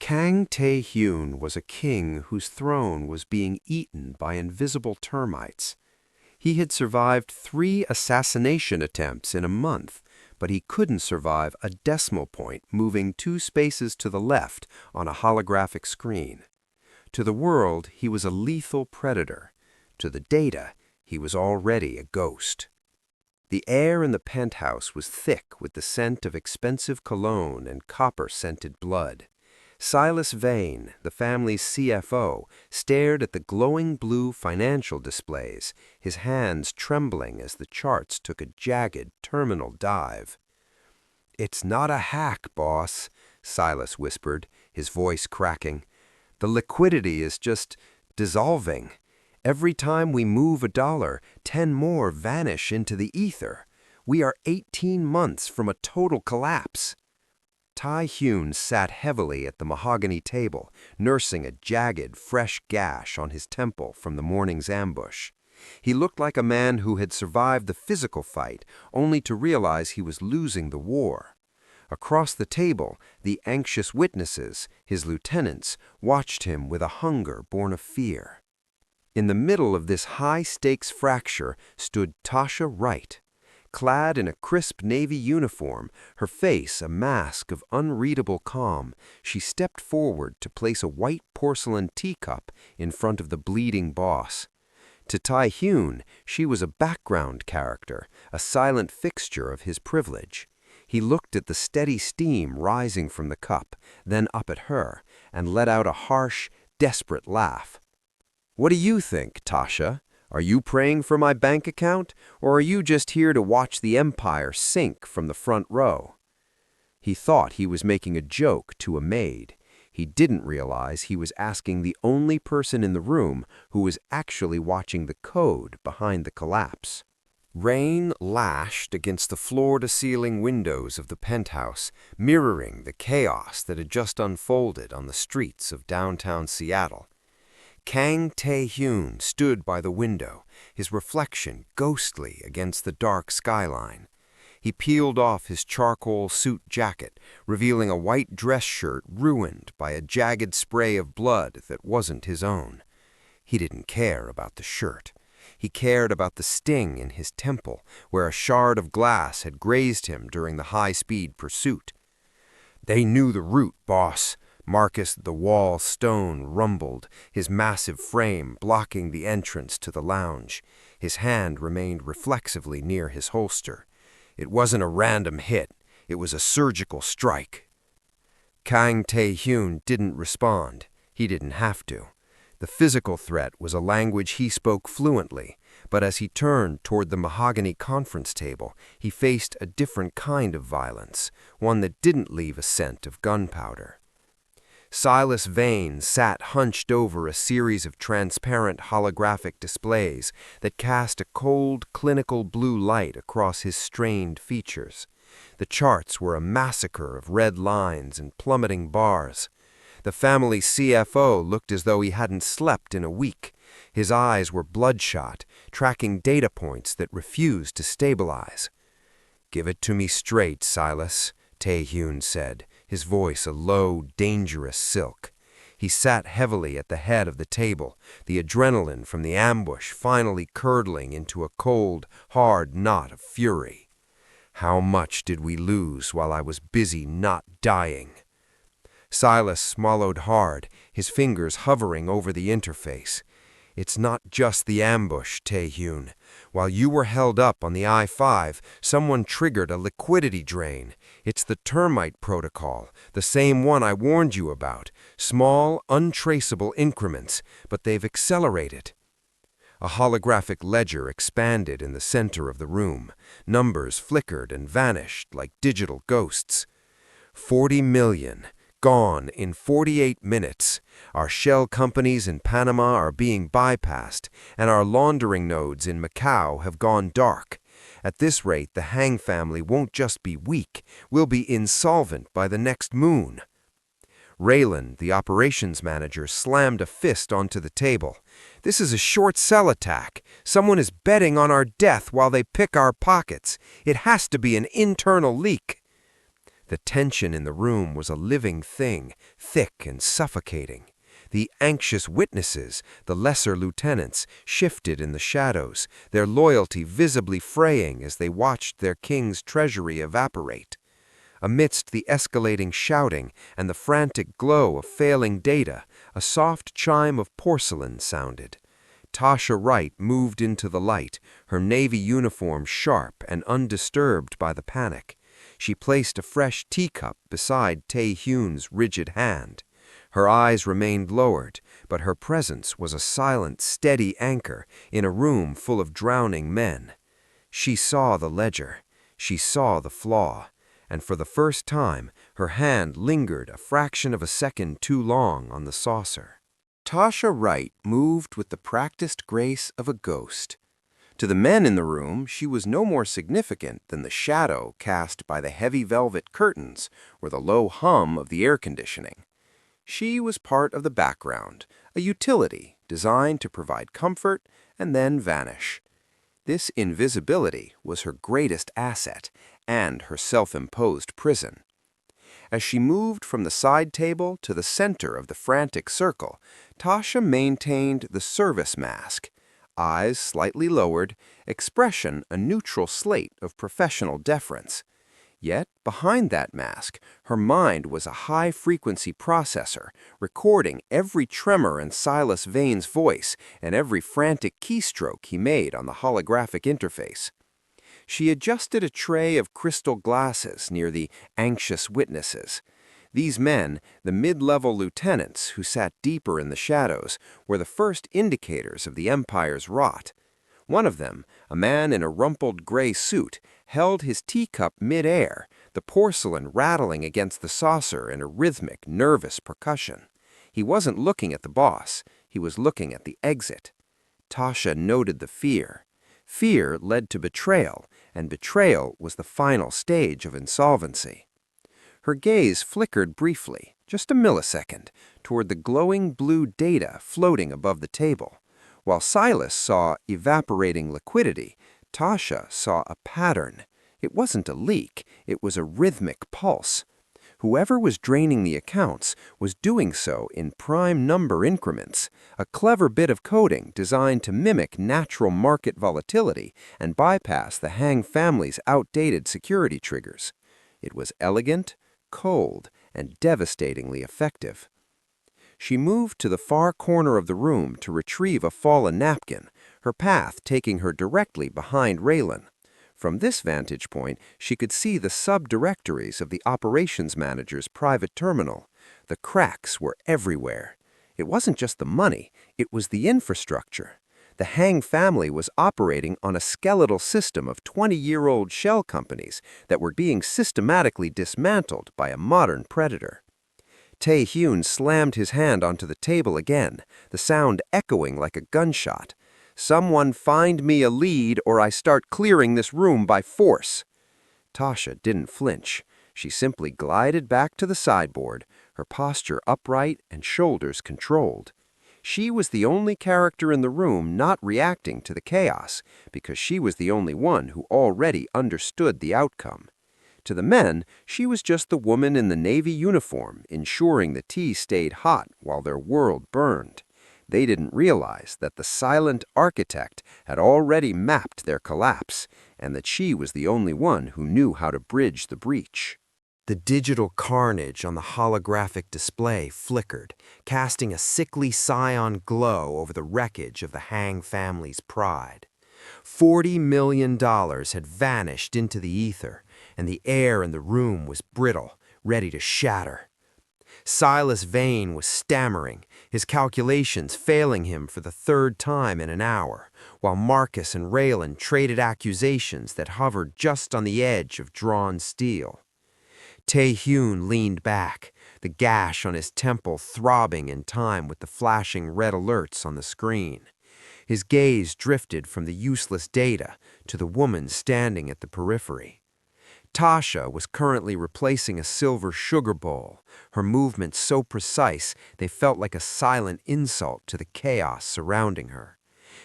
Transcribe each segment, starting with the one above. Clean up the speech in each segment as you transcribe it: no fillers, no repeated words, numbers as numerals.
Kang Tae-Hyun was a king whose throne was being eaten by invisible termites. He had survived 3 assassination attempts in a month, but he couldn't survive a decimal point moving 2 spaces to the left on a holographic screen. To the world, he was a lethal predator. To the data, he was already a ghost. The air in the penthouse was thick with the scent of expensive cologne and copper-scented blood. Silas Vane, the family's CFO, stared at the glowing blue financial displays, his hands trembling as the charts took a jagged terminal dive. "It's not a hack, boss," Silas whispered, his voice cracking. "The liquidity is just dissolving. Every time we move a dollar, 10 more vanish into the ether. We are 18 months from a total collapse." Tae-Hyun sat heavily at the mahogany table, nursing a jagged, fresh gash on his temple from the morning's ambush. He looked like a man who had survived the physical fight, only to realize he was losing the war. Across the table, the anxious witnesses, his lieutenants, watched him with a hunger born of fear. In the middle of this high-stakes fracture stood Tasha Wright. Clad in a crisp navy uniform, her face a mask of unreadable calm, she stepped forward to place a white porcelain teacup in front of the bleeding boss. To Tae-Hyun, she was a background character, a silent fixture of his privilege. He looked at the steady steam rising from the cup, then up at her, and let out a harsh, desperate laugh. "What do you think, Tasha? Are you praying for my bank account, or are you just here to watch the empire sink from the front row?" He thought he was making a joke to a maid. He didn't realize he was asking the only person in the room who was actually watching the code behind the collapse. Rain lashed against the floor-to-ceiling windows of the penthouse, mirroring the chaos that had just unfolded on the streets of downtown Seattle. Kang Tae-Hyun stood by the window, his reflection ghostly against the dark skyline. He peeled off his charcoal suit jacket, revealing a white dress shirt ruined by a jagged spray of blood that wasn't his own. He didn't care about the shirt. He cared about the sting in his temple, where a shard of glass had grazed him during the high-speed pursuit. "They knew the route, boss." Marcus the Wall Stone rumbled, his massive frame blocking the entrance to the lounge. His hand remained reflexively near his holster. "It wasn't a random hit. It was a surgical strike." Kang Tae-Hyun didn't respond. He didn't have to. The physical threat was a language he spoke fluently, but as he turned toward the mahogany conference table, he faced a different kind of violence, one that didn't leave a scent of gunpowder. Silas Vane sat hunched over a series of transparent holographic displays that cast a cold, clinical blue light across his strained features. The charts were a massacre of red lines and plummeting bars. The family's CFO looked as though he hadn't slept in a week. His eyes were bloodshot, tracking data points that refused to stabilize. "Give it to me straight, Silas," Tae-Hyun said, his voice a low, dangerous silk. He sat heavily at the head of the table, the adrenaline from the ambush finally curdling into a cold, hard knot of fury. "How much did we lose while I was busy not dying?" Silas swallowed hard, his fingers hovering over the interface. "It's not just the ambush, Tae-Hyun. While you were held up on the I-5, someone triggered a liquidity drain. It's the Termite Protocol, the same one I warned you about. Small, untraceable increments, but they've accelerated." A holographic ledger expanded in the center of the room. Numbers flickered and vanished like digital ghosts. 40 million. Gone in 48 minutes. Our shell companies in Panama are being bypassed, and our laundering nodes in Macau have gone dark. At this rate, the Hang family won't just be weak, we'll be insolvent by the next moon. Raylan, the operations manager, slammed a fist onto the table. "This is a short cell attack. Someone is betting on our death while they pick our pockets. It has to be an internal leak." The tension in the room was a living thing, thick and suffocating. The anxious witnesses, the lesser lieutenants, shifted in the shadows, their loyalty visibly fraying as they watched their king's treasury evaporate. Amidst the escalating shouting and the frantic glow of failing data, a soft chime of porcelain sounded. Tasha Wright moved into the light, her Navy uniform sharp and undisturbed by the panic. She placed a fresh teacup beside Tae-Hyun's rigid hand. Her eyes remained lowered, but her presence was a silent, steady anchor in a room full of drowning men. She saw the ledger. She saw the flaw. And for the first time, her hand lingered a fraction of a second too long on the saucer. Tasha Wright moved with the practiced grace of a ghost. To the men in the room, she was no more significant than the shadow cast by the heavy velvet curtains or the low hum of the air conditioning. She was part of the background, a utility designed to provide comfort and then vanish. This invisibility was her greatest asset and her self-imposed prison. As she moved from the side table to the center of the frantic circle, Tasha maintained the service mask, eyes slightly lowered, expression a neutral slate of professional deference. Yet, behind that mask, her mind was a high-frequency processor, recording every tremor in Silas Vane's voice and every frantic keystroke he made on the holographic interface. She adjusted a tray of crystal glasses near the anxious witnesses. These men, the mid-level lieutenants who sat deeper in the shadows, were the first indicators of the Empire's rot. One of them, a man in a rumpled gray suit, held his teacup mid-air, the porcelain rattling against the saucer in a rhythmic, nervous percussion. He wasn't looking at the boss. He was looking at the exit. Tasha noted the fear. Fear led to betrayal, and betrayal was the final stage of insolvency. Her gaze flickered briefly, just a millisecond, toward the glowing blue data floating above the table. While Silas saw evaporating liquidity, Tasha saw a pattern. It wasn't a leak, it was a rhythmic pulse. Whoever was draining the accounts was doing so in prime number increments, a clever bit of coding designed to mimic natural market volatility and bypass the Hang family's outdated security triggers. It was elegant, cold, and devastatingly effective. She moved to the far corner of the room to retrieve a fallen napkin, her path taking her directly behind Raylan. From this vantage point, she could see the subdirectories of the operations manager's private terminal. The cracks were everywhere. It wasn't just the money, it was the infrastructure. The Hang family was operating on a skeletal system of 20-year-old shell companies that were being systematically dismantled by a modern predator. Tae-Hyun slammed his hand onto the table again, the sound echoing like a gunshot. "Someone find me a lead or I start clearing this room by force." Tasha didn't flinch. She simply glided back to the sideboard, her posture upright and shoulders controlled. She was the only character in the room not reacting to the chaos, because she was the only one who already understood the outcome. To the men, she was just the woman in the Navy uniform, ensuring the tea stayed hot while their world burned. They didn't realize that the silent architect had already mapped their collapse, and that she was the only one who knew how to bridge the breach. The digital carnage on the holographic display flickered, casting a sickly cyan glow over the wreckage of the Hang family's pride. $40 million had vanished into the ether, and the air in the room was brittle, ready to shatter. Silas Vane was stammering, his calculations failing him for the third time in an hour, while Marcus and Raylan traded accusations that hovered just on the edge of drawn steel. Tae-Hyun leaned back, the gash on his temple throbbing in time with the flashing red alerts on the screen. His gaze drifted from the useless data to the woman standing at the periphery. Tasha was currently replacing a silver sugar bowl, her movements so precise they felt like a silent insult to the chaos surrounding her.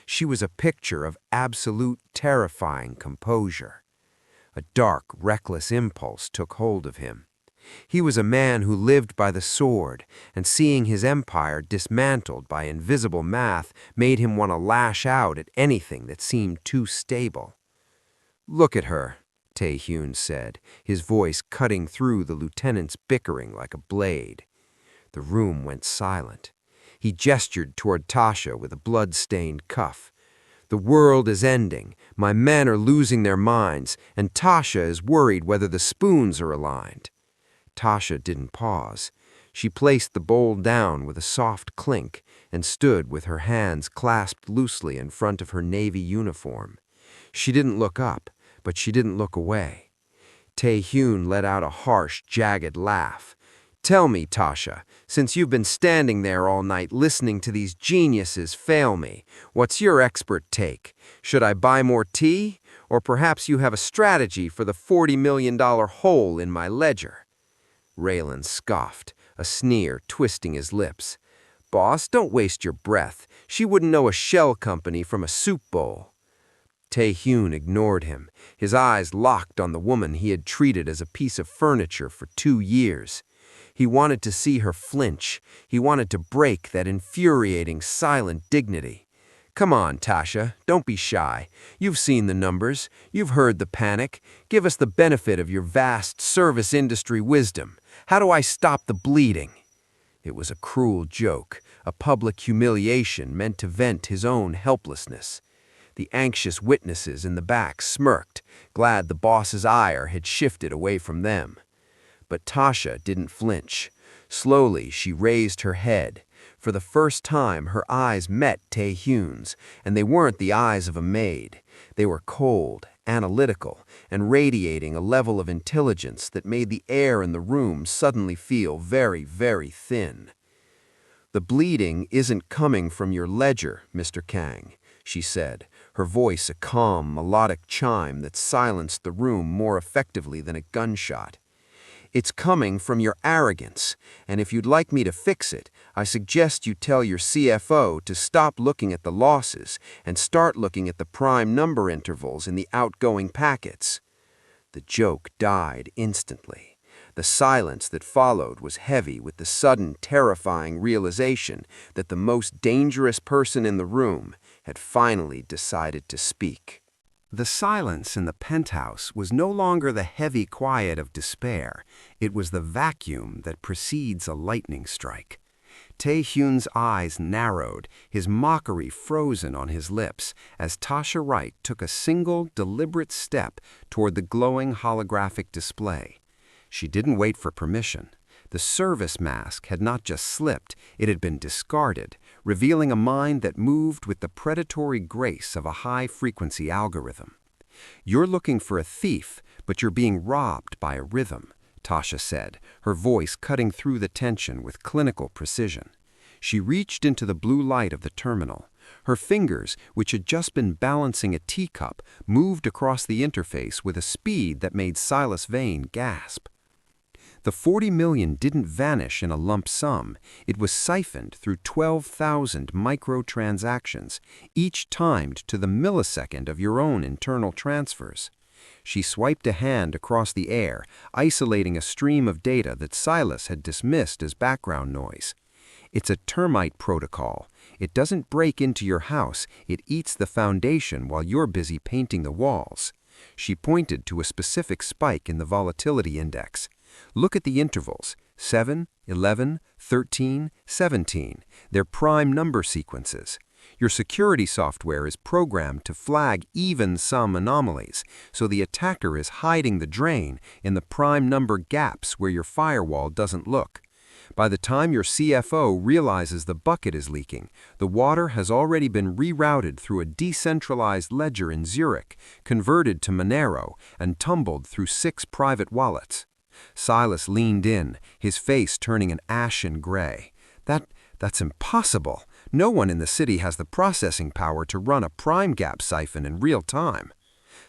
She was a picture of absolute, terrifying composure. A dark, reckless impulse took hold of him. He was a man who lived by the sword, and seeing his empire dismantled by invisible math made him want to lash out at anything that seemed too stable. "Look at her," Tae-Hyun said, his voice cutting through the lieutenant's bickering like a blade. The room went silent. He gestured toward Tasha with a blood-stained cuff. "The world is ending, my men are losing their minds, and Tasha is worried whether the spoons are aligned." Tasha didn't pause. She placed the bowl down with a soft clink and stood with her hands clasped loosely in front of her navy uniform. She didn't look up, but she didn't look away. Tae-Hyun let out a harsh, jagged laugh. "Tell me, Tasha, since you've been standing there all night listening to these geniuses fail me, what's your expert take? Should I buy more tea? Or perhaps you have a strategy for the $40 million hole in my ledger?" Raylan scoffed, a sneer twisting his lips. "Boss, don't waste your breath. She wouldn't know a shell company from a soup bowl." Tae-Hyun ignored him, his eyes locked on the woman he had treated as a piece of furniture for 2 years. He wanted to see her flinch. He wanted to break that infuriating silent dignity. "Come on, Tasha, don't be shy. You've seen the numbers. You've heard the panic. Give us the benefit of your vast service industry wisdom. How do I stop the bleeding?" It was a cruel joke, a public humiliation meant to vent his own helplessness. The anxious witnesses in the back smirked, glad the boss's ire had shifted away from them. But Tasha didn't flinch. Slowly, she raised her head. For the first time, her eyes met Tae-Hyun's, and they weren't the eyes of a maid. They were cold, analytical, and radiating a level of intelligence that made the air in the room suddenly feel very, very thin. "The bleeding isn't coming from your ledger, Mr. Kang," she said, her voice a calm, melodic chime that silenced the room more effectively than a gunshot. "It's coming from your arrogance, and if you'd like me to fix it, I suggest you tell your CFO to stop looking at the losses and start looking at the prime number intervals in the outgoing packets." The joke died instantly. The silence that followed was heavy with the sudden, terrifying realization that the most dangerous person in the room had finally decided to speak. The silence in the penthouse was no longer the heavy quiet of despair. It was the vacuum that precedes a lightning strike. Tae-Hyun's eyes narrowed, his mockery frozen on his lips, as Tasha Wright took a single, deliberate step toward the glowing holographic display. She didn't wait for permission. The service mask had not just slipped, it had been discarded, revealing a mind that moved with the predatory grace of a high-frequency algorithm. "You're looking for a thief, but you're being robbed by a rhythm," Tasha said, her voice cutting through the tension with clinical precision. She reached into the blue light of the terminal. Her fingers, which had just been balancing a teacup, moved across the interface with a speed that made Silas Vane gasp. The 40 million didn't vanish in a lump sum. It was siphoned through 12,000 microtransactions, each timed to the millisecond of your own internal transfers. She swiped a hand across the air, isolating a stream of data that Silas had dismissed as background noise. "It's a Termite Protocol. It doesn't break into your house, it eats the foundation while you're busy painting the walls." She pointed to a specific spike in the volatility index. "Look at the intervals, 7, 11, 13, 17. They're prime number sequences. Your security software is programmed to flag even-sum anomalies, so the attacker is hiding the drain in the prime number gaps where your firewall doesn't look. By the time your CFO realizes the bucket is leaking, the water has already been rerouted through a decentralized ledger in Zurich, converted to Monero, and tumbled through 6 private wallets." Silas leaned in, his face turning an ashen gray. That's impossible. No one in the city has the processing power to run a prime gap siphon in real time."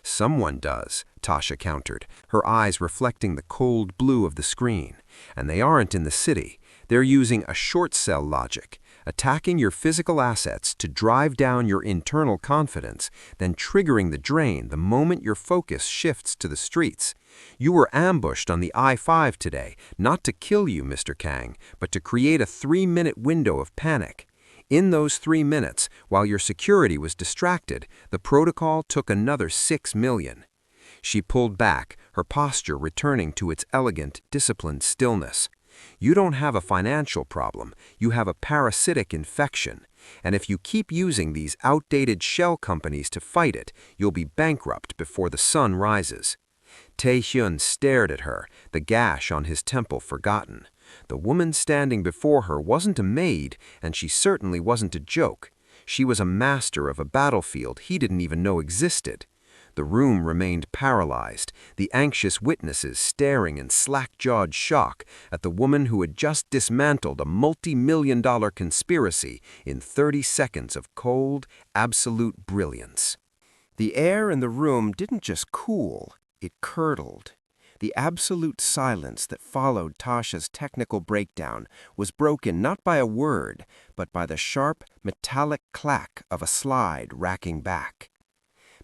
"Someone does," Tasha countered, her eyes reflecting the cold blue of the screen. "And they aren't in the city. They're using a short cell logic, attacking your physical assets to drive down your internal confidence, then triggering the drain the moment your focus shifts to the streets. "You were ambushed on the I-5 today, not to kill you, Mr. Kang, but to create a 3-minute window of panic. In those 3 minutes, while your security was distracted, the protocol took another 6 million." She pulled back, her posture returning to its elegant, disciplined stillness. "You don't have a financial problem, you have a parasitic infection. And if you keep using these outdated shell companies to fight it, you'll be bankrupt before the sun rises." Tae-Hyun stared at her, the gash on his temple forgotten. The woman standing before her wasn't a maid, and she certainly wasn't a joke. She was a master of a battlefield he didn't even know existed. The room remained paralyzed, the anxious witnesses staring in slack-jawed shock at the woman who had just dismantled a multi-million-dollar conspiracy in 30 seconds of cold, absolute brilliance. The air in the room didn't just cool, it curdled. The absolute silence that followed Tasha's technical breakdown was broken not by a word, but by the sharp, metallic clack of a slide racking back.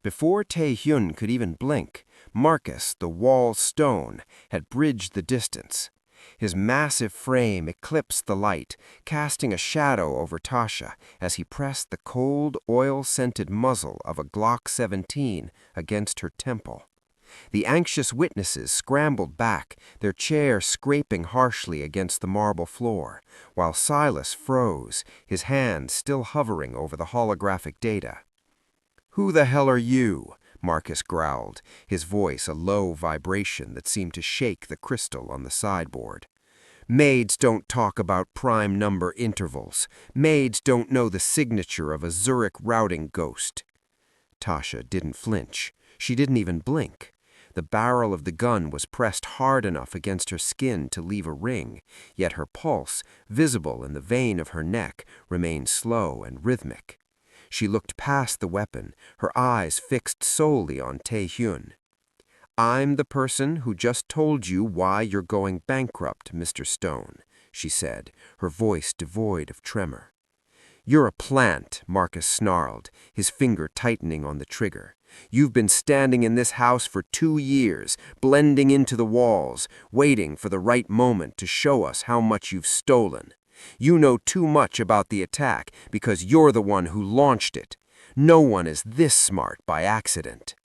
Before Tae-Hyun could even blink, Marcus, the wall stone, had bridged the distance. His massive frame eclipsed the light, casting a shadow over Tasha as he pressed the cold, oil-scented muzzle of a Glock 17 against her temple. The anxious witnesses scrambled back, their chair scraping harshly against the marble floor, while Silas froze, his hand still hovering over the holographic data. "Who the hell are you?" Marcus growled, his voice a low vibration that seemed to shake the crystal on the sideboard. "Maids don't talk about prime number intervals. Maids don't know the signature of a Zurich routing ghost." Tasha didn't flinch. She didn't even blink. The barrel of the gun was pressed hard enough against her skin to leave a ring, yet her pulse, visible in the vein of her neck, remained slow and rhythmic. She looked past the weapon, her eyes fixed solely on Tae-Hyun. "I'm the person who just told you why you're going bankrupt, Mr. Stone," she said, her voice devoid of tremor. "You're a plant," Marcus snarled, his finger tightening on the trigger. "You've been standing in this house for 2 years, blending into the walls, waiting for the right moment to show us how much you've stolen. You know too much about the attack because you're the one who launched it. No one is this smart by accident."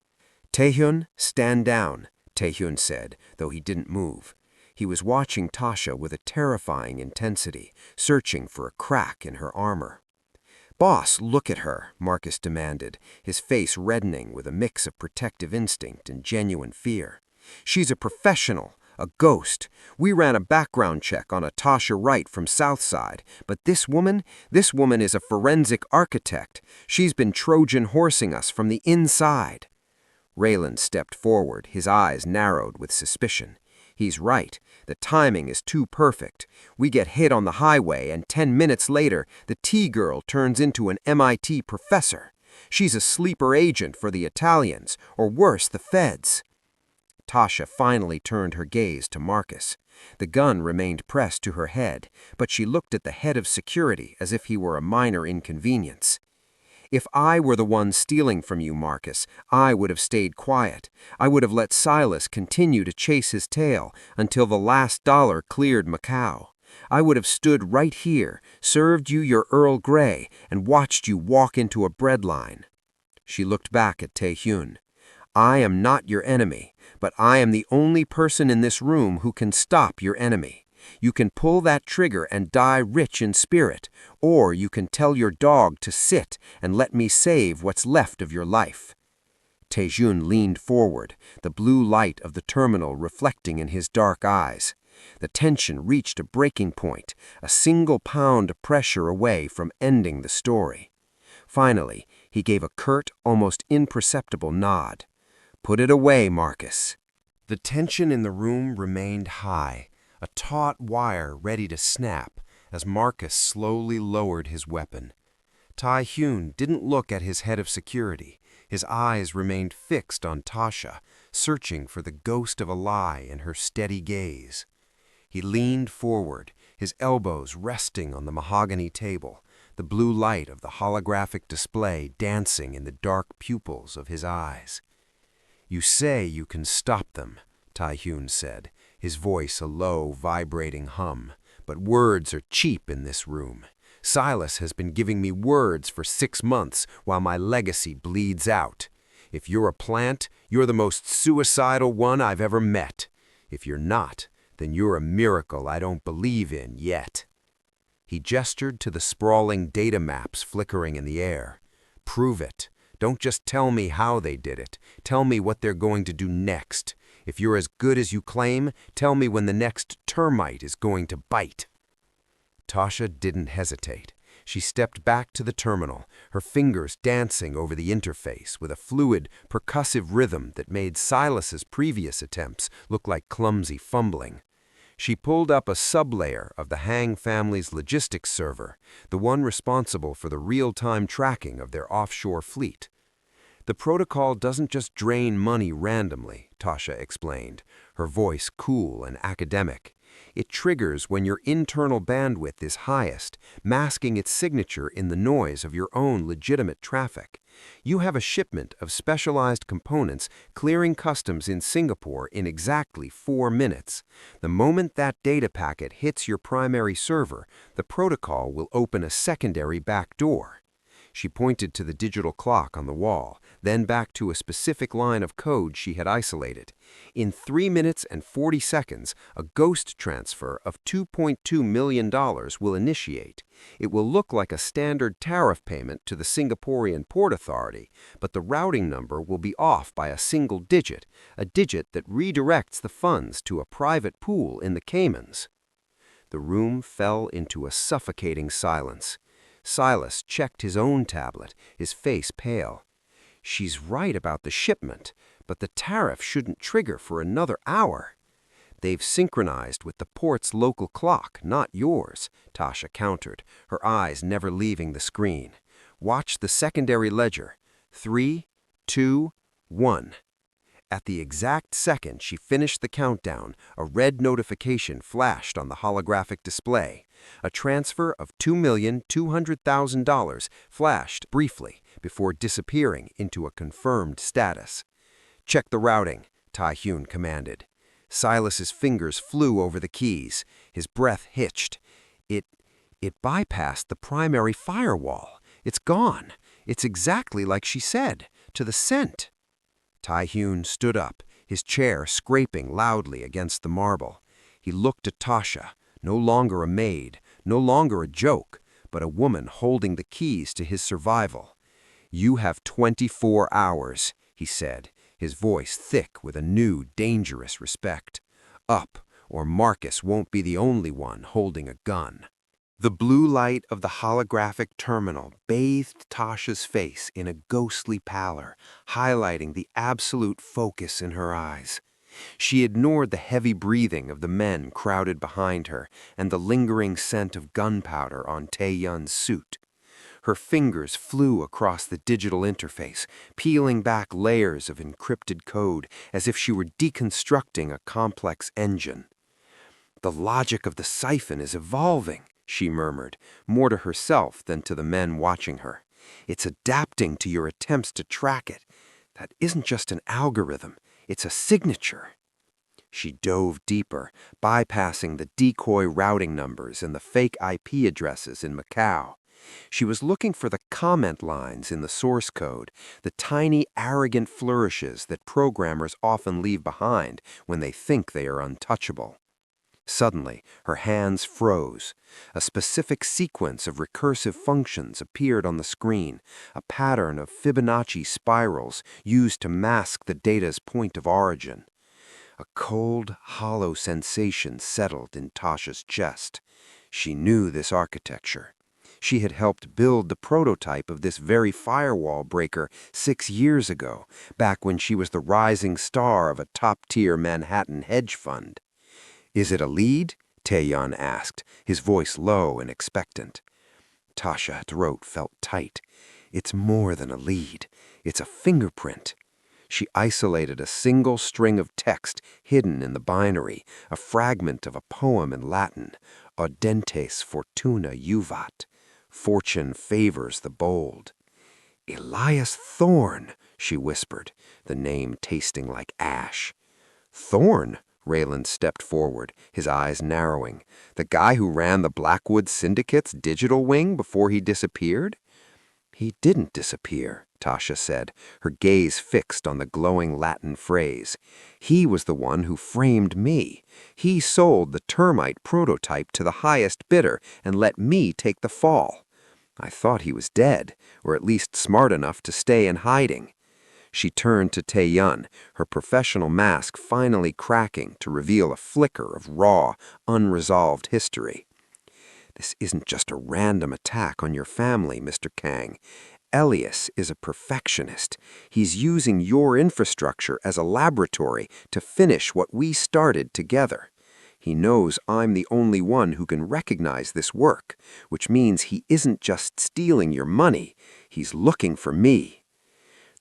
"Tae-Hyun, stand down," Tae-Hyun said, though he didn't move. He was watching Tasha with a terrifying intensity, searching for a crack in her armor. "Boss, look at her," Marcus demanded, his face reddening with a mix of protective instinct and genuine fear. "She's a professional, a ghost. We ran a background check on a Tasha Wright from Southside, but this woman is a forensic architect. She's been Trojan horsing us from the inside." Raylan stepped forward, his eyes narrowed with suspicion. "He's right. The timing is too perfect. We get hit on the highway, and 10 minutes later, the T-girl turns into an MIT professor. She's a sleeper agent for the Italians, or worse, the feds." Tasha finally turned her gaze to Marcus. The gun remained pressed to her head, but she looked at the head of security as if he were a minor inconvenience. "If I were the one stealing from you, Marcus, I would have stayed quiet. I would have let Silas continue to chase his tail until the last dollar cleared Macau. I would have stood right here, served you your Earl Grey, and watched you walk into a breadline." She looked back at Tae-Hyun. "I am not your enemy, but I am the only person in this room who can stop your enemy. You can pull that trigger and die rich in spirit, or you can tell your dog to sit and let me save what's left of your life." Tae-Hyun leaned forward, the blue light of the terminal reflecting in his dark eyes. The tension reached a breaking point, a single pound of pressure away from ending the story. Finally, he gave a curt, almost imperceptible nod. "Put it away, Marcus." The tension in the room remained high, a taut wire ready to snap as Marcus slowly lowered his weapon. Tae-Hyun didn't look at his head of security. His eyes remained fixed on Tasha, searching for the ghost of a lie in her steady gaze. He leaned forward, his elbows resting on the mahogany table, the blue light of the holographic display dancing in the dark pupils of his eyes. "You say you can stop them, Tae-Hyun said, his voice a low, vibrating hum. "But words are cheap in this room. Silas has been giving me words for 6 months while my legacy bleeds out. If you're a plant, you're the most suicidal one I've ever met. If you're not, then you're a miracle I don't believe in yet." He gestured to the sprawling data maps flickering in the air. "Prove it. Don't just tell me how they did it. Tell me what they're going to do next. If you're as good as you claim, tell me when the next termite is going to bite." Tasha didn't hesitate. She stepped back to the terminal, her fingers dancing over the interface with a fluid, percussive rhythm that made Silas's previous attempts look like clumsy fumbling. She pulled up a sublayer of the Hang family's logistics server, the one responsible for the real-time tracking of their offshore fleet. "The protocol doesn't just drain money randomly," Tasha explained, her voice cool and academic. "It triggers when your internal bandwidth is highest, masking its signature in the noise of your own legitimate traffic. You have a shipment of specialized components clearing customs in Singapore in exactly 4 minutes. The moment that data packet hits your primary server, the protocol will open a secondary back door." She pointed to the digital clock on the wall, then back to a specific line of code she had isolated. "In 3 minutes and 40 seconds, a ghost transfer of $2.2 million will initiate. It will look like a standard tariff payment to the Singaporean Port Authority, but the routing number will be off by a single digit, a digit that redirects the funds to a private pool in the Caymans." The room fell into a suffocating silence. Silas checked his own tablet, his face pale. "She's right about the shipment, but the tariff shouldn't trigger for another hour." "They've synchronized with the port's local clock, not yours," Tasha countered, her eyes never leaving the screen. "Watch the secondary ledger. 3, 2, 1. At the exact second she finished the countdown, a red notification flashed on the holographic display. A transfer of $2,200,000 flashed briefly before disappearing into a confirmed status. "Check the routing," Tae-Hyun commanded. Silas's fingers flew over the keys. His breath hitched. It bypassed the primary firewall. It's gone. It's exactly like she said, to the cent. Tae-Hyun stood up, his chair scraping loudly against the marble. He looked at Tasha, no longer a maid, no longer a joke, but a woman holding the keys to his survival. "You have 24 hours, he said, his voice thick with a new, dangerous respect. "Up, or Marcus won't be the only one holding a gun." The blue light of the holographic terminal bathed Tasha's face in a ghostly pallor, highlighting the absolute focus in her eyes. She ignored the heavy breathing of the men crowded behind her and the lingering scent of gunpowder on Tae-Hyun's suit. Her fingers flew across the digital interface, peeling back layers of encrypted code as if she were deconstructing a complex engine. "The logic of the siphon is evolving," she murmured, more to herself than to the men watching her. "It's adapting to your attempts to track it. That isn't just an algorithm, it's a signature." She dove deeper, bypassing the decoy routing numbers and the fake IP addresses in Macau. She was looking for the comment lines in the source code, the tiny, arrogant flourishes that programmers often leave behind when they think they are untouchable. Suddenly, her hands froze. A specific sequence of recursive functions appeared on the screen, a pattern of Fibonacci spirals used to mask the data's point of origin. A cold, hollow sensation settled in Tasha's chest. She knew this architecture. She had helped build the prototype of this very firewall breaker 6 years ago, back when she was the rising star of a top-tier Manhattan hedge fund. "Is it a lead?" Tae-Hyun asked, his voice low and expectant. Tasha's throat felt tight. "It's more than a lead. It's a fingerprint." She isolated a single string of text hidden in the binary, a fragment of a poem in Latin, Audentes fortuna juvat. Fortune favors the bold. "Elias Thorne," she whispered, the name tasting like ash. Thorne? Raylan stepped forward, his eyes narrowing. The guy who ran the Blackwood Syndicate's digital wing before he disappeared? He didn't disappear, Tasha said, her gaze fixed on the glowing Latin phrase. He was the one who framed me. He sold the Termite prototype to the highest bidder and let me take the fall. I thought he was dead, or at least smart enough to stay in hiding. She turned to Tae-Hyun, her professional mask finally cracking to reveal a flicker of raw, unresolved history. This isn't just a random attack on your family, Mr. Kang. Elias is a perfectionist. He's using your infrastructure as a laboratory to finish what we started together. He knows I'm the only one who can recognize this work, which means he isn't just stealing your money, he's looking for me.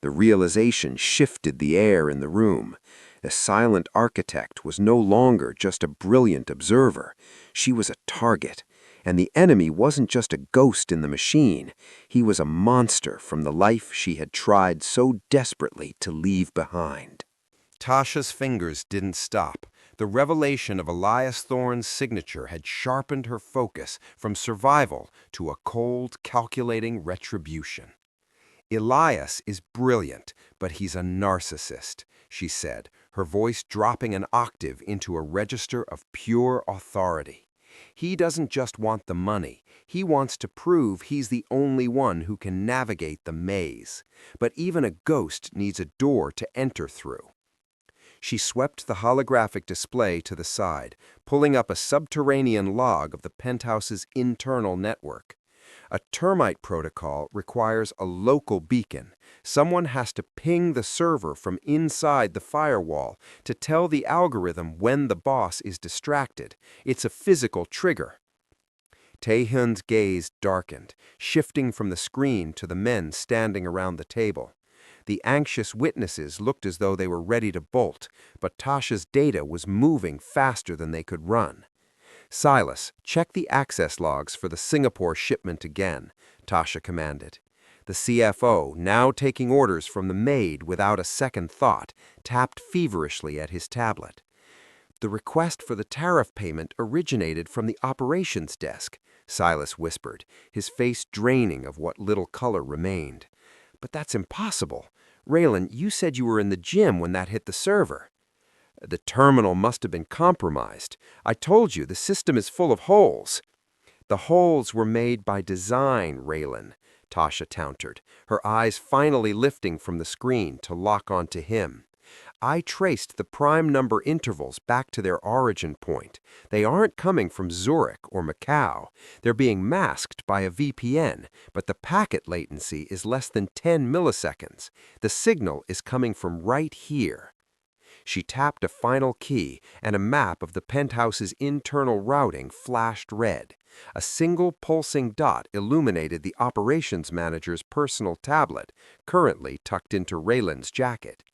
The realization shifted the air in the room. The silent architect was no longer just a brilliant observer. She was a target. And the enemy wasn't just a ghost in the machine. He was a monster from the life she had tried so desperately to leave behind. Tasha's fingers didn't stop. The revelation of Elias Thorne's signature had sharpened her focus from survival to a cold, calculating retribution. Elias is brilliant, but he's a narcissist, she said, her voice dropping an octave into a register of pure authority. He doesn't just want the money. He wants to prove he's the only one who can navigate the maze. But even a ghost needs a door to enter through. She swept the holographic display to the side, pulling up a subterranean log of the penthouse's internal network. A Termite Protocol requires a local beacon. Someone has to ping the server from inside the firewall to tell the algorithm when the boss is distracted. It's a physical trigger. Tae-Hyun's gaze darkened, shifting from the screen to the men standing around the table. The anxious witnesses looked as though they were ready to bolt, but Tasha's data was moving faster than they could run. Silas, check the access logs for the Singapore shipment again, Tasha commanded. The CFO, now taking orders from the Maid without a second thought, tapped feverishly at his tablet. The request for the tariff payment originated from the operations desk, Silas whispered, his face draining of what little color remained. But that's impossible. Raylan, you said you were in the gym when that hit the server. The terminal must have been compromised. I told you, the system is full of holes. The holes were made by design, Raylan, Tasha countered, her eyes finally lifting from the screen to lock onto him. I traced the prime number intervals back to their origin point. They aren't coming from Zurich or Macau. They're being masked by a VPN, but the packet latency is less than 10 milliseconds. The signal is coming from right here. She tapped a final key, and a map of the penthouse's internal routing flashed red. A single pulsing dot illuminated the operations manager's personal tablet, currently tucked into Raylan's jacket.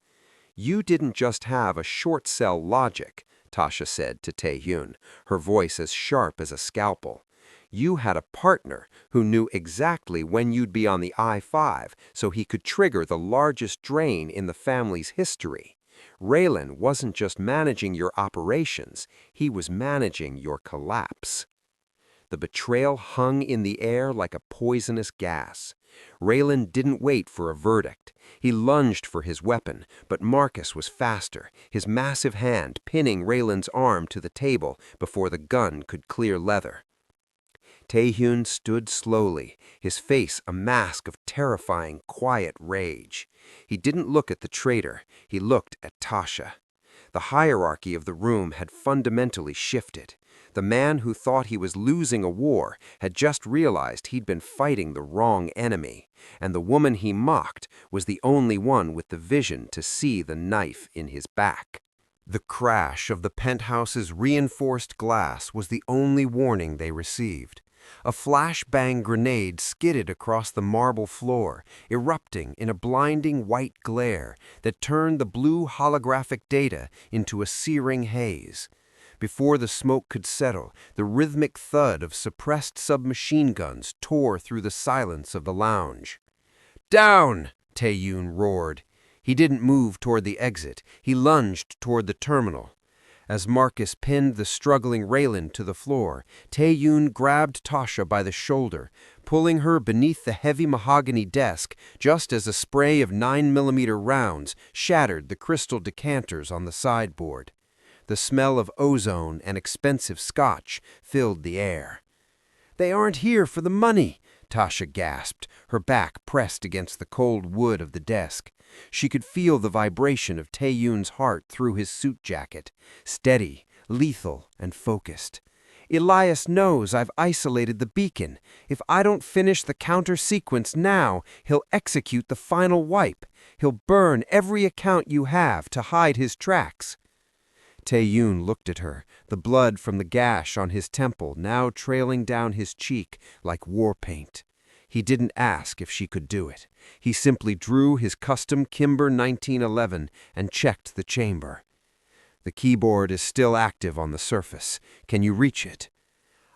You didn't just have a short-cell logic, Tasha said to Tae-Hyun, her voice as sharp as a scalpel. You had a partner who knew exactly when you'd be on the I-5 so he could trigger the largest drain in the family's history. Raylan wasn't just managing your operations, he was managing your collapse. The betrayal hung in the air like a poisonous gas. Raylan didn't wait for a verdict. He lunged for his weapon, but Marcus was faster, his massive hand pinning Raylan's arm to the table before the gun could clear leather. Tae-Hyun stood slowly, his face a mask of terrifying, quiet rage. He didn't look at the traitor, he looked at Tasha. The hierarchy of the room had fundamentally shifted. The man who thought he was losing a war had just realized he'd been fighting the wrong enemy, and the woman he mocked was the only one with the vision to see the knife in his back. The crash of the penthouse's reinforced glass was the only warning they received. A flashbang grenade skidded across the marble floor, erupting in a blinding white glare that turned the blue holographic data into a searing haze. Before the smoke could settle, the rhythmic thud of suppressed submachine guns tore through the silence of the lounge. "Down!" Tae-Hyun roared. He didn't move toward the exit. He lunged toward the terminal. As Marcus pinned the struggling Raylan to the floor, Tae-Hyun grabbed Tasha by the shoulder, pulling her beneath the heavy mahogany desk just as a spray of 9mm rounds shattered the crystal decanters on the sideboard. The smell of ozone and expensive scotch filled the air. "They aren't here for the money," Tasha gasped, her back pressed against the cold wood of the desk. She could feel the vibration of Tae-Hyun's heart through his suit jacket, steady, lethal, and focused. "Elias knows I've isolated the beacon. If I don't finish the counter sequence now, he'll execute the final wipe. He'll burn every account you have to hide his tracks." Tae-Hyun looked at her, the blood from the gash on his temple now trailing down his cheek like war paint. He didn't ask if she could do it. He simply drew his custom Kimber 1911 and checked the chamber. "The keyboard is still active on the surface. Can you reach it?"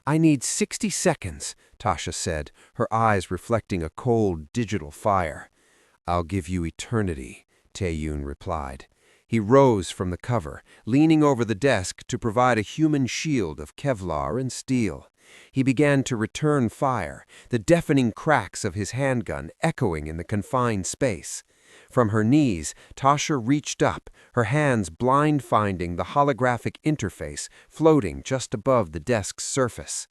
"I need 60 seconds, Tasha said, her eyes reflecting a cold digital fire. "I'll give you eternity," Tae-Hyun replied. He rose from the cover, leaning over the desk to provide a human shield of Kevlar and steel. He began to return fire, the deafening cracks of his handgun echoing in the confined space. From her knees, Tasha reached up, her hands blind-finding the holographic interface floating just above the desk's surface.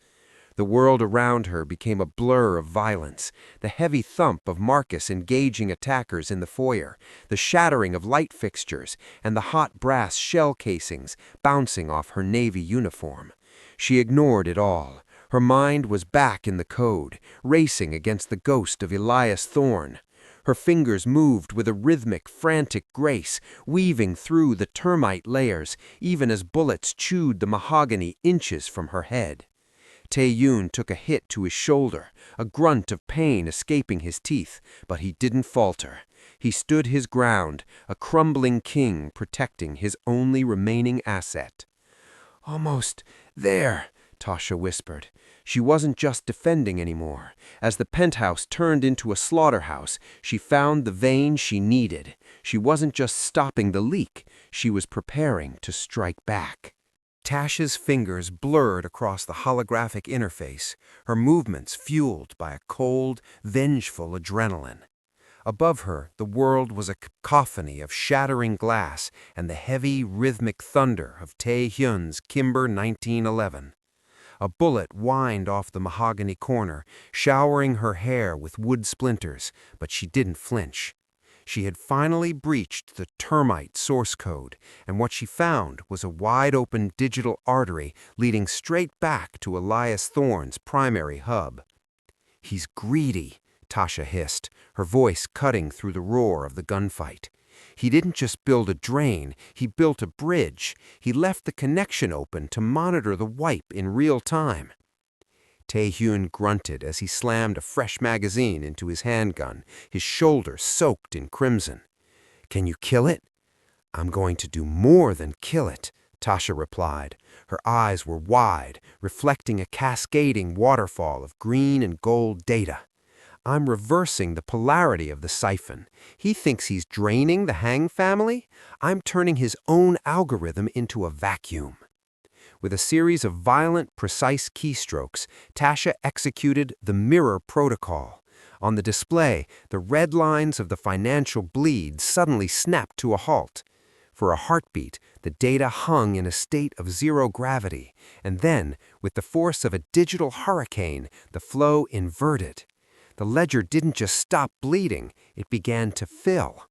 The world around her became a blur of violence, the heavy thump of Marcus engaging attackers in the foyer, the shattering of light fixtures, and the hot brass shell casings bouncing off her Navy uniform. She ignored it all. Her mind was back in the code, racing against the ghost of Elias Thorne. Her fingers moved with a rhythmic, frantic grace, weaving through the termite layers, even as bullets chewed the mahogany inches from her head. Tae-Hyun took a hit to his shoulder, a grunt of pain escaping his teeth, but he didn't falter. He stood his ground, a crumbling king protecting his only remaining asset. "Almost there," Tasha whispered. She wasn't just defending anymore. As the penthouse turned into a slaughterhouse, she found the vein she needed. She wasn't just stopping the leak, she was preparing to strike back. Tasha's fingers blurred across the holographic interface, her movements fueled by a cold, vengeful adrenaline. Above her, the world was a cacophony of shattering glass and the heavy, rhythmic thunder of Tae-Hyun's Kimber 1911. A bullet whined off the mahogany corner, showering her hair with wood splinters, but she didn't flinch. She had finally breached the termite source code, and what she found was a wide-open digital artery leading straight back to Elias Thorne's primary hub. "He's greedy," Tasha hissed, her voice cutting through the roar of the gunfight. "He didn't just build a drain, he built a bridge. He left the connection open to monitor the wipe in real time." Tae-Hyun grunted as he slammed a fresh magazine into his handgun, his shoulder soaked in crimson. "Can you kill it?" "I'm going to do more than kill it," Tasha replied. Her eyes were wide, reflecting a cascading waterfall of green and gold data. "I'm reversing the polarity of the siphon. He thinks he's draining the Hang family. I'm turning his own algorithm into a vacuum." With a series of violent, precise keystrokes, Tasha executed the Mirror Protocol. On the display, the red lines of the financial bleed suddenly snapped to a halt. For a heartbeat, the data hung in a state of zero gravity, and then, with the force of a digital hurricane, the flow inverted. The ledger didn't just stop bleeding, it began to fill.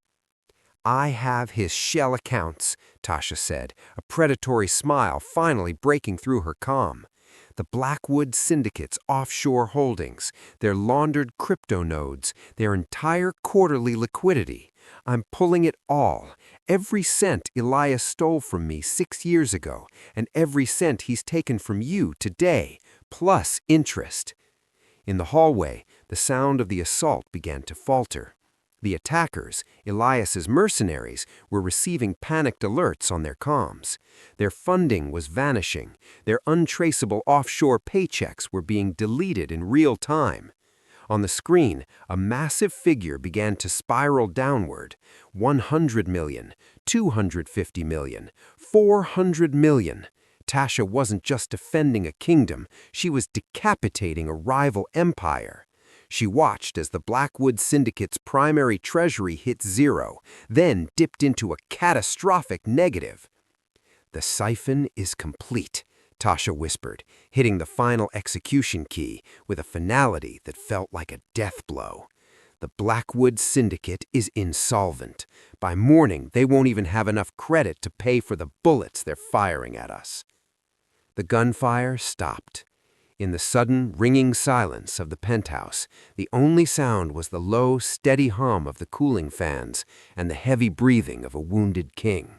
"I have his shell accounts," Tasha said, a predatory smile finally breaking through her calm. "The Blackwood Syndicate's offshore holdings, their laundered crypto nodes, their entire quarterly liquidity. I'm pulling it all. Every cent Elias stole from me 6 years ago, and every cent he's taken from you today, plus interest." In the hallway, the sound of the assault began to falter. The attackers, Elias's mercenaries, were receiving panicked alerts on their comms. Their funding was vanishing. Their untraceable offshore paychecks were being deleted in real time. On the screen, a massive figure began to spiral downward. 100 million, 250 million, 400 million. Tasha wasn't just defending a kingdom, she was decapitating a rival empire. She watched as the Blackwood Syndicate's primary treasury hit zero, then dipped into a catastrophic negative. "The siphon is complete," Tasha whispered, hitting the final execution key with a finality that felt like a death blow. "The Blackwood Syndicate is insolvent. By morning, they won't even have enough credit to pay for the bullets they're firing at us." The gunfire stopped. In the sudden, ringing silence of the penthouse, the only sound was the low, steady hum of the cooling fans and the heavy breathing of a wounded king.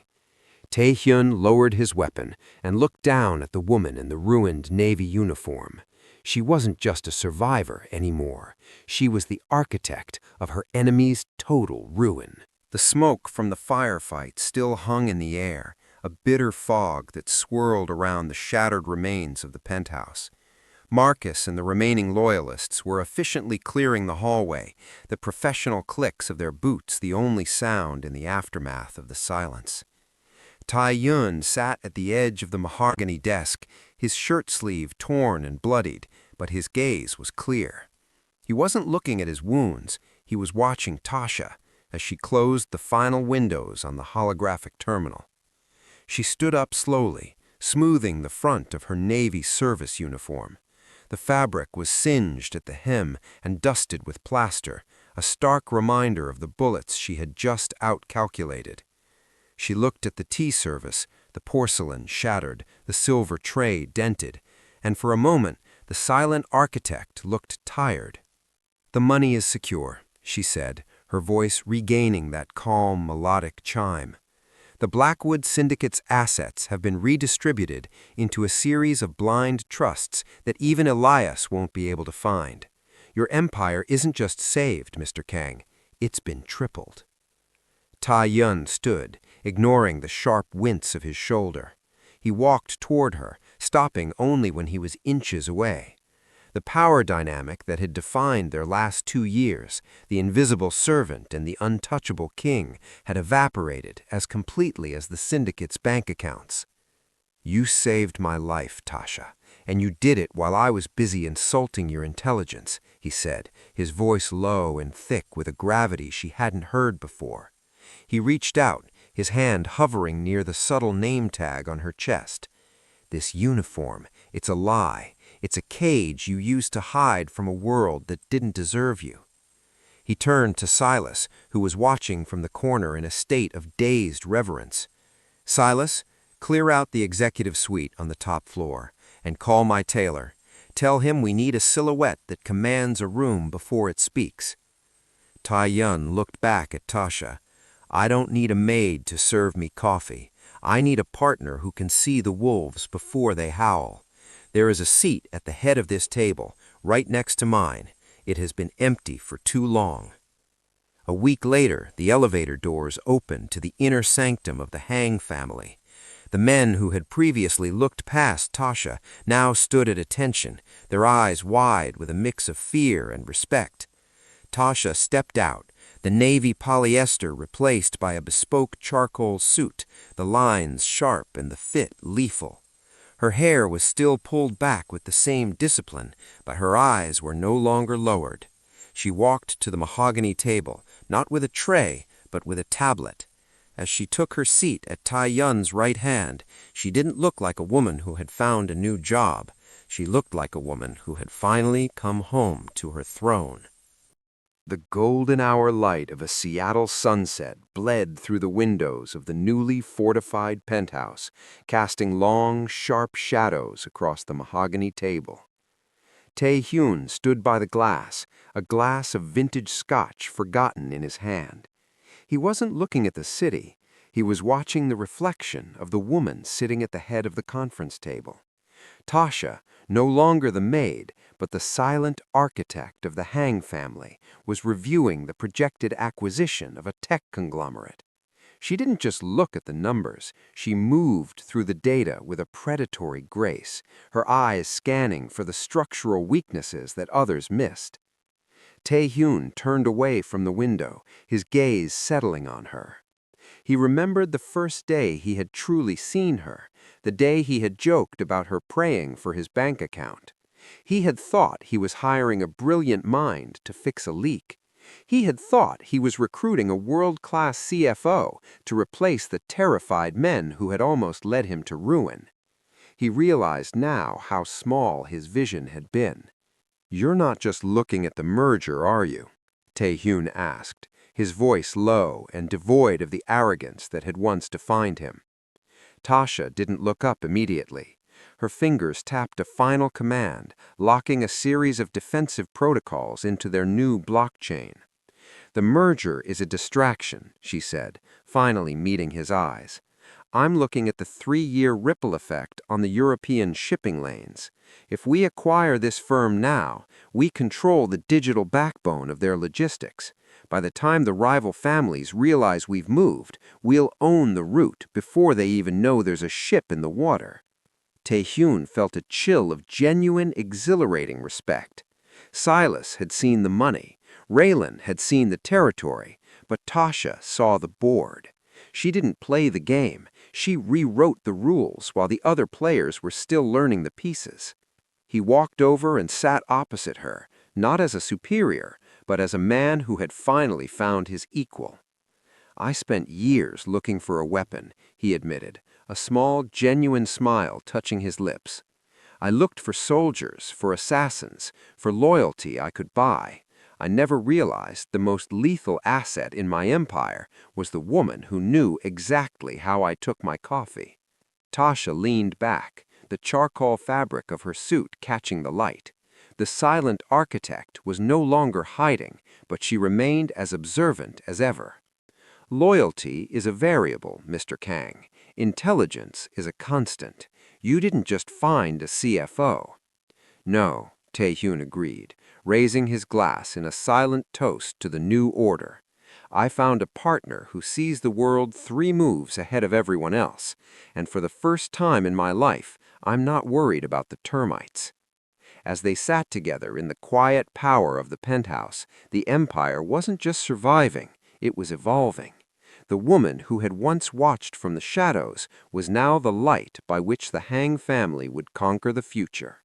Tae-Hyun lowered his weapon and looked down at the woman in the ruined Navy uniform. She wasn't just a survivor anymore. She was the architect of her enemy's total ruin. The smoke from the firefight still hung in the air, a bitter fog that swirled around the shattered remains of the penthouse. Marcus and the remaining loyalists were efficiently clearing the hallway, the professional clicks of their boots the only sound in the aftermath of the silence. Tae-Hyun sat at the edge of the mahogany desk, his shirt sleeve torn and bloodied, but his gaze was clear. He wasn't looking at his wounds, he was watching Tasha as she closed the final windows on the holographic terminal. She stood up slowly, smoothing the front of her Navy service uniform. The fabric was singed at the hem and dusted with plaster, a stark reminder of the bullets she had just outcalculated. She looked at the tea service, the porcelain shattered, the silver tray dented, and for a moment the silent architect looked tired. "The money is secure," she said, her voice regaining that calm, melodic chime. "The Blackwood Syndicate's assets have been redistributed into a series of blind trusts that even Elias won't be able to find. Your empire isn't just saved, Mr. Kang, it's been tripled." Tae-Hyun stood, ignoring the sharp wince of his shoulder. He walked toward her, stopping only when he was inches away. The power dynamic that had defined their last 2 years, the invisible servant and the untouchable king, had evaporated as completely as the syndicate's bank accounts. "You saved my life, Tasha, and you did it while I was busy insulting your intelligence," he said, his voice low and thick with a gravity she hadn't heard before. He reached out, his hand hovering near the subtle name tag on her chest. "This uniform, it's a lie. It's a cage you used to hide from a world that didn't deserve you." He turned to Silas, who was watching from the corner in a state of dazed reverence. "Silas, clear out the executive suite on the top floor, and call my tailor. Tell him we need a silhouette that commands a room before it speaks." Tae-Hyun looked back at Tasha. "I don't need a maid to serve me coffee. I need a partner who can see the wolves before they howl. There is a seat at the head of this table, right next to mine. It has been empty for too long." A week later, the elevator doors opened to the inner sanctum of the Hang family. The men who had previously looked past Tasha now stood at attention, their eyes wide with a mix of fear and respect. Tasha stepped out, the navy polyester replaced by a bespoke charcoal suit, the lines sharp and the fit lethal. Her hair was still pulled back with the same discipline, but her eyes were no longer lowered. She walked to the mahogany table, not with a tray, but with a tablet. As she took her seat at Tae-Hyun's right hand, she didn't look like a woman who had found a new job. She looked like a woman who had finally come home to her throne. The golden hour light of a Seattle sunset bled through the windows of the newly fortified penthouse, casting long, sharp shadows across the mahogany table. Tae-Hyun stood by the glass, a glass of vintage scotch forgotten in his hand. He wasn't looking at the city. He was watching the reflection of the woman sitting at the head of the conference table. Tasha, no longer the maid, but the silent architect of the Hang family, was reviewing the projected acquisition of a tech conglomerate. She didn't just look at the numbers, she moved through the data with a predatory grace, her eyes scanning for the structural weaknesses that others missed. Tae-Hyun turned away from the window, his gaze settling on her. He remembered the first day he had truly seen her, the day he had joked about her praying for his bank account. He had thought he was hiring a brilliant mind to fix a leak. He had thought he was recruiting a world-class CFO to replace the terrified men who had almost led him to ruin. He realized now how small his vision had been. "You're not just looking at the merger, are you?" Tae-Hyun asked, his voice low and devoid of the arrogance that had once defined him. Tasha didn't look up immediately. Her fingers tapped a final command, locking a series of defensive protocols into their new blockchain. "The merger is a distraction," she said, finally meeting his eyes. "I'm looking at the 3-year ripple effect on the European shipping lanes. If we acquire this firm now, we control the digital backbone of their logistics. By the time the rival families realize we've moved, we'll own the route before they even know there's a ship in the water." Tae-Hyun felt a chill of genuine, exhilarating respect. Silas had seen the money, Raylan had seen the territory, but Tasha saw the board. She didn't play the game, she rewrote the rules while the other players were still learning the pieces. He walked over and sat opposite her, not as a superior, but as a man who had finally found his equal. "I spent years looking for a weapon," he admitted, a small, genuine smile touching his lips. "I looked for soldiers, for assassins, for loyalty I could buy. I never realized the most lethal asset in my empire was the woman who knew exactly how I took my coffee." Tasha leaned back, the charcoal fabric of her suit catching the light. The silent architect was no longer hiding, but she remained as observant as ever. "Loyalty is a variable, Mr. Kang. Intelligence is a constant. You didn't just find a CFO." "No," Tae-Hyun agreed, raising his glass in a silent toast to the new order. "I found a partner who sees the world 3 moves ahead of everyone else, and for the first time in my life, I'm not worried about the termites." As they sat together in the quiet power of the penthouse, the empire wasn't just surviving, it was evolving. The woman who had once watched from the shadows was now the light by which the Hang family would conquer the future.